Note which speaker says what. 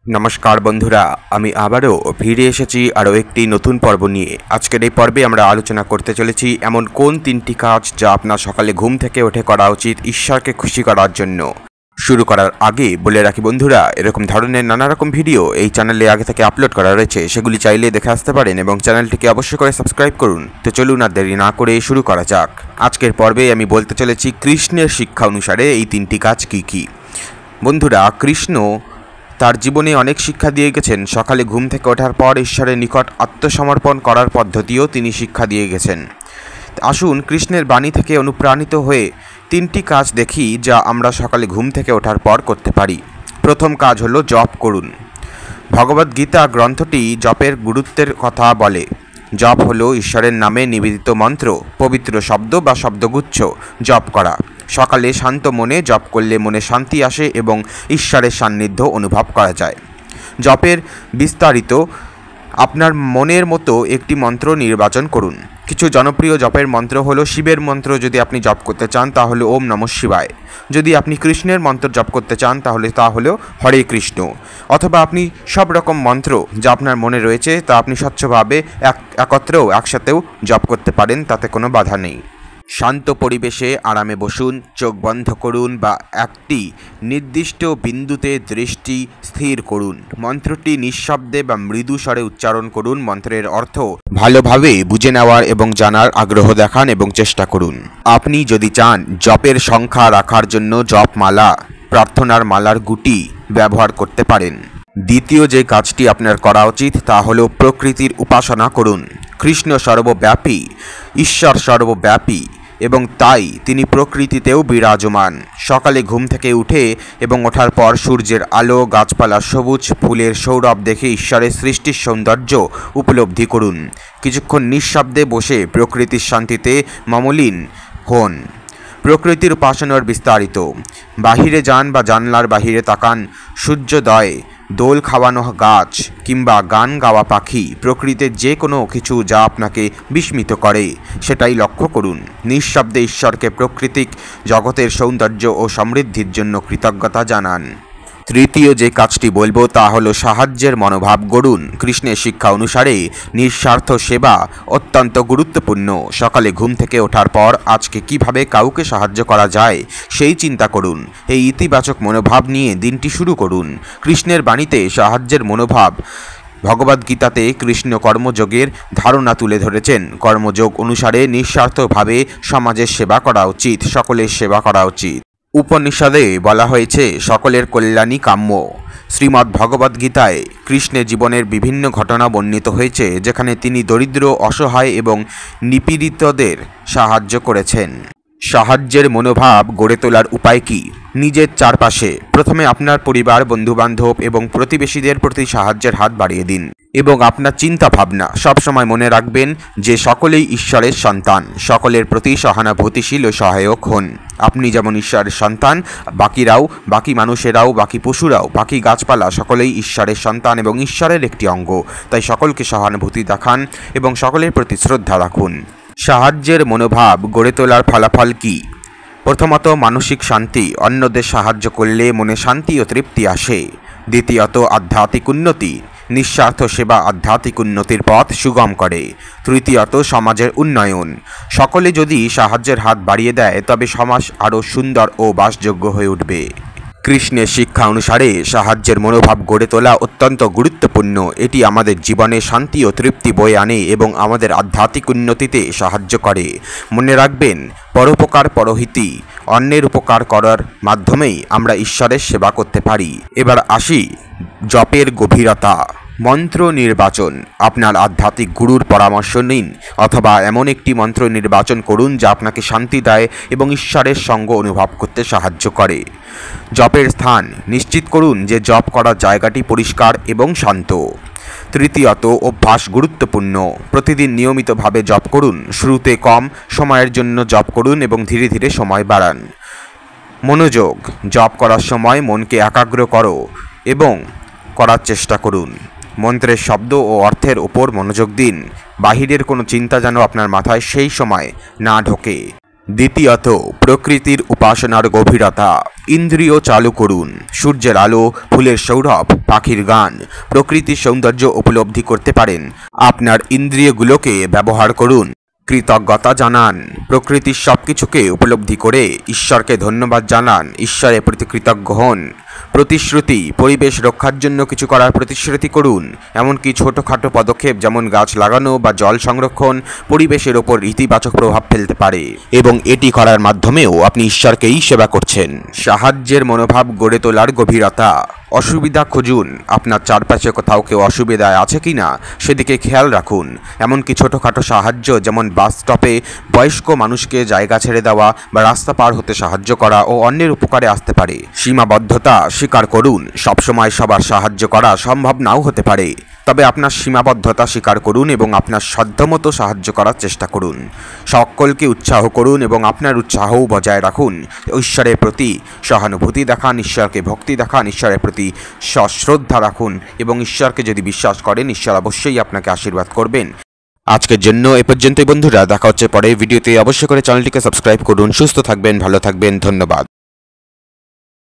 Speaker 1: नमस्कार बंधुरा आमी आबारो फिरे एसेছি आरो একটি নতুন পর্ব নিয়ে। আজকের এই পর্বে আমরা আলোচনা করতে চলেছি এমন কোন তিনটি কাজ যা আপনার সকালে ঘুম থেকে উঠে করা উচিত ঈশ্বরকে খুশি করার জন্য। শুরু করার আগে বলে রাখি বন্ধুরা, এরকম ধরনের নানা রকম ভিডিও এই চ্যানেলে আগে থেকে আপলোড করা রয়েছে, সেগুলি চাইলে দেখে আসতে পারেন এবং চ্যানেলটিকে অবশ্যই করে সাবস্ক্রাইব করুন। তো চলুন আর দেরি না করে শুরু করা যাক। আজকের পর্বে আমি বলতে চলেছি কৃষ্ণের শিক্ষা অনুসারে এই তিনটি কাজ কি কি। বন্ধুরা, কৃষ্ণ তার জীবনে অনেক শিক্ষা দিয়ে গেছেন। সকালে ঘুম থেকে ওঠার পর ঈশ্বরের নিকট আত্মসমর্পণ করার পদ্ধতিও তিনি শিক্ষা দিয়ে গেছেন। আসুন কৃষ্ণের বাণী থেকে অনুপ্রাণিত হয়ে তিনটি কাজ দেখি যা আমরা সকালে ঘুম থেকে ওঠার পর করতে পারি। প্রথম কাজ হলো জপ করুন। ভগবদ্গীতা গ্রন্থটি জপের গুরুত্বের কথা বলে। জপ হলো ঈশ্বরের নামে নিবেদিত মন্ত্র, পবিত্র শব্দ বা শব্দগুচ্ছ জপ করা। সকালে শান্ত মনে জপ করলে মনে শান্তি আসে এবং ঈশ্বরের সান্নিধ্য অনুভব করা যায়। জপের বিস্তারিত আপনার মনের মতো একটি মন্ত্র নির্বাচন করুন। কিছু জনপ্রিয় জপের মন্ত্র হলো শিবের মন্ত্র যদি আপনি জপ করতে চান তাহলে ওম নমঃ শিবায়। যদি আপনি কৃষ্ণের মন্ত্র জপ করতে চান তাহলে তা হলো হরে কৃষ্ণ। অথবা আপনি সব রকম মন্ত্র যা আপনার মনে রয়েছে তা আপনি স্বচ্ছভাবে একত্রেও একসাথেও জপ করতে পারেন, তাতে কোনো বাধা নেই। শান্ত পরিবেশে আরামে বসুন, চোখ বন্ধ করুন বা একটি নির্দিষ্ট বিন্দুতে দৃষ্টি স্থির করুন। মন্ত্রটি নিঃশব্দে বা মৃদু স্বরে উচ্চারণ করুন। মন্ত্রের অর্থ ভালোভাবে বুঝে নেওয়ার এবং জানার আগ্রহ দেখান এবং চেষ্টা করুন। আপনি যদি চান জপের সংখ্যা রাখার জন্য জপমালা, প্রার্থনার মালার গুটি ব্যবহার করতে পারেন। দ্বিতীয় যে কাজটি আপনার করা উচিত তা হলো প্রকৃতির উপাসনা করুন। কৃষ্ণ সর্বব্যাপী, ঈশ্বর সর্বব্যাপী এবং তাই তিনি প্রকৃতিতেও বিরাজমান। সকালে ঘুম থেকে উঠে এবং ওঠার পর সূর্যের আলো, গাছপালা, সবুজ ফুলের সৌরভ দেখে ঈশ্বরের সৃষ্টির সৌন্দর্য উপলব্ধি করুন। কিছুক্ষণ নিঃশব্দে বসে প্রকৃতির শান্তিতে মমলীন হন। প্রকৃতির উপাসনার বিস্তারিত। বাহিরে যান বা জানলার বাহিরে তাকান। সূর্যোদয়, দোল খাওয়ানো গাছ কিংবা গান গাওয়া পাখি, প্রকৃতির যে কোনো কিছু যা আপনাকে বিস্মিত করে সেটাই লক্ষ্য করুন। নিঃশব্দে ঈশ্বরকে প্রাকৃতিক জগতের সৌন্দর্য ও সমৃদ্ধির জন্য কৃতজ্ঞতা জানান। তৃতীয় যে কাজটি বলবো তা হলো সাহায্যের মনোভাব গড়ুন। কৃষ্ণের শিক্ষা অনুসারে নিঃস্বার্থ সেবা অত্যন্ত গুরুত্বপূর্ণ। সকালে ঘুম থেকে ওঠার পর আজকে কিভাবে কাউকে সাহায্য করা যায় সেই চিন্তা করুন। এই ইতিবাচক মনোভাব নিয়ে দিনটি শুরু করুন। কৃষ্ণের বাণীতে সাহায্যের মনোভাব। ভগবদ্গীতাতে কৃষ্ণ কর্মযোগের ধারণা তুলে ধরেছেন। কর্মযোগ অনুসারে নিঃস্বার্থভাবে সমাজের সেবা করা উচিত, সকলের সেবা করা উচিত। উপনিষদে বলা হয়েছে সকলের কল্যাণই কাম্য। শ্রীমদ্ ভগবদ্গীতায় কৃষ্ণের জীবনের বিভিন্ন ঘটনা বর্ণিত হয়েছে যেখানে তিনি দরিদ্র, অসহায় এবং নিপীড়িতদের সাহায্য করেছেন। সাহায্যের মনোভাব গড়ে তোলার উপায় কি? নিজের চারপাশে প্রথমে আপনার পরিবার, বন্ধুবান্ধব এবং প্রতিবেশীদের প্রতি সাহায্যের হাত বাড়িয়ে দিন এবং আপনার চিন্তা ভাবনা সবসময় মনে রাখবেন যে সকলেই ঈশ্বরের সন্তান। সকলের প্রতি সহানুভূতিশীল ও সহায়ক হন। আপনি যেমন ঈশ্বরের সন্তান, বাকি মানুষেরাও, বাকি পশুরাও, বাকি গাছপালা সকলেই ঈশ্বরের সন্তান এবং ঈশ্বরের একটি অঙ্গ। তাই সকলকে সহানুভূতি দেখান এবং সকলের প্রতি শ্রদ্ধা রাখুন। সাহায্যের মনোভাব গড়ে তোলার ফলাফল কী? প্রথমত মানসিক শান্তি। অন্যদের সাহায্য করলে মনে শান্তি ও তৃপ্তি আসে। দ্বিতীয়ত আধ্যাত্মিক উন্নতি। নিঃস্বার্থ সেবা আধ্যাত্মিক উন্নতির পথ সুগম করে। তৃতীয়ত সমাজের উন্নয়ন। সকলে যদি সাহায্যের হাত বাড়িয়ে দেয় তবে সমাজ আরও সুন্দর ও বাসযোগ্য হয়ে উঠবে। কৃষ্ণের শিক্ষা অনুসারে সাহায্যের মনোভাব গড়ে তোলা অত্যন্ত গুরুত্বপূর্ণ। এটি আমাদের জীবনে শান্তি ও তৃপ্তি বয়ে আনে এবং আমাদের আধ্যাত্মিক উন্নতিতে সাহায্য করে। মনে রাখবেন, পরোপকার পরহিতি। অন্যের উপকার করার মাধ্যমেই আমরা ঈশ্বরের সেবা করতে পারি। এবার আসি জপের গভীরতা। মন্ত্র নির্বাচন। আপনার আধ্যাত্মিক গুরুর পরামর্শ নিন অথবা এমন একটি মন্ত্র নির্বাচন করুন যা আপনাকে শান্তি দেয় এবং ঈশ্বরের সঙ্গ অনুভব করতে সাহায্য করে। জপের স্থান নিশ্চিত করুন যে জপ করার জায়গাটি পরিষ্কার এবং শান্ত। তৃতীয়ত অভ্যাস গুরুত্বপূর্ণ। প্রতিদিন নিয়মিতভাবে জপ করুন। শুরুতে কম সময়ের জন্য জপ করুন এবং ধীরে ধীরে সময় বাড়ান। মনোযোগ। জপ করার সময় মনকে একাগ্র করো এবং করার চেষ্টা করুন। মন্ত্রের শব্দ ও অর্থের ওপর মনোযোগ দিন। বাহিরের কোনো চিন্তা যেন আপনার মাথায় সেই সময় না ঢোকে। দ্বিতীয়ত, প্রকৃতির উপাসনার গভীরতা। ইন্দ্রিয় চালু করুন। সূর্যের আলো, ফুলের সৌরভ, পাখির গান, প্রকৃতির সৌন্দর্য উপলব্ধি করতে পারেন। আপনার ইন্দ্রিয়গুলোকে ব্যবহার করুন। কৃতজ্ঞতা জানান। প্রকৃতির সবকিছুকে উপলব্ধি করে ঈশ্বরকে ধন্যবাদ জানান। ঈশ্বরের প্রতি কৃতজ্ঞ হন। প্রতিশ্রুতি, পরিবেশ রক্ষার জন্য কিছু করার প্রতিশ্রুতি করুন। এমনকি ছোটোখাটো পদক্ষেপ যেমন গাছ লাগানো বা জল সংরক্ষণ পরিবেশের ওপর ইতিবাচক প্রভাব ফেলতে পারে, এবং এটি করার মাধ্যমেও আপনি ঈশ্বরকেই সেবা করছেন। সাহায্যের মনোভাব গড়ে তোলার গভীরতা। অসুবিধা খুঁজুন। আপনার চারপাশে কোথাও কেউ অসুবিধায় আছে কি না সেদিকে খেয়াল রাখুন। এমনকি ছোটোখাটো সাহায্য যেমন বাস স্টপে বয়স্ক মানুষকে জায়গা ছেড়ে দেওয়া বা রাস্তা পার হতে সাহায্য করা ও অন্যের উপকারে আসতে পারে। সীমাবদ্ধতা স্বীকার করুন। সবসময় সবার সাহায্য করা সম্ভব নাও হতে পারে, তবে আপনার সীমাবদ্ধতা স্বীকার করুন এবং আপনার সাধ্যমতো সাহায্য করার চেষ্টা করুন। সকলকে উৎসাহ করুন এবং আপনার উৎসাহও বজায় রাখুন। ঈশ্বরের প্রতি সহানুভূতি দেখান, ঈশ্বরকে ভক্তি দেখান, ঈশ্বরের প্রতি সশ্রদ্ধা রাখুন এবং ঈশ্বরকে যদি বিশ্বাস করেন ঈশ্বর অবশ্যই আপনাকে আশীর্বাদ করবেন। আজকের জন্য এ পর্যন্তই বন্ধুরা, দেখা হচ্ছে পরের ভিডিওতে। অবশ্যই করে চ্যানেলটিকে সাবস্ক্রাইব করুন। সুস্থ থাকবেন, ভালো থাকবেন, ধন্যবাদ।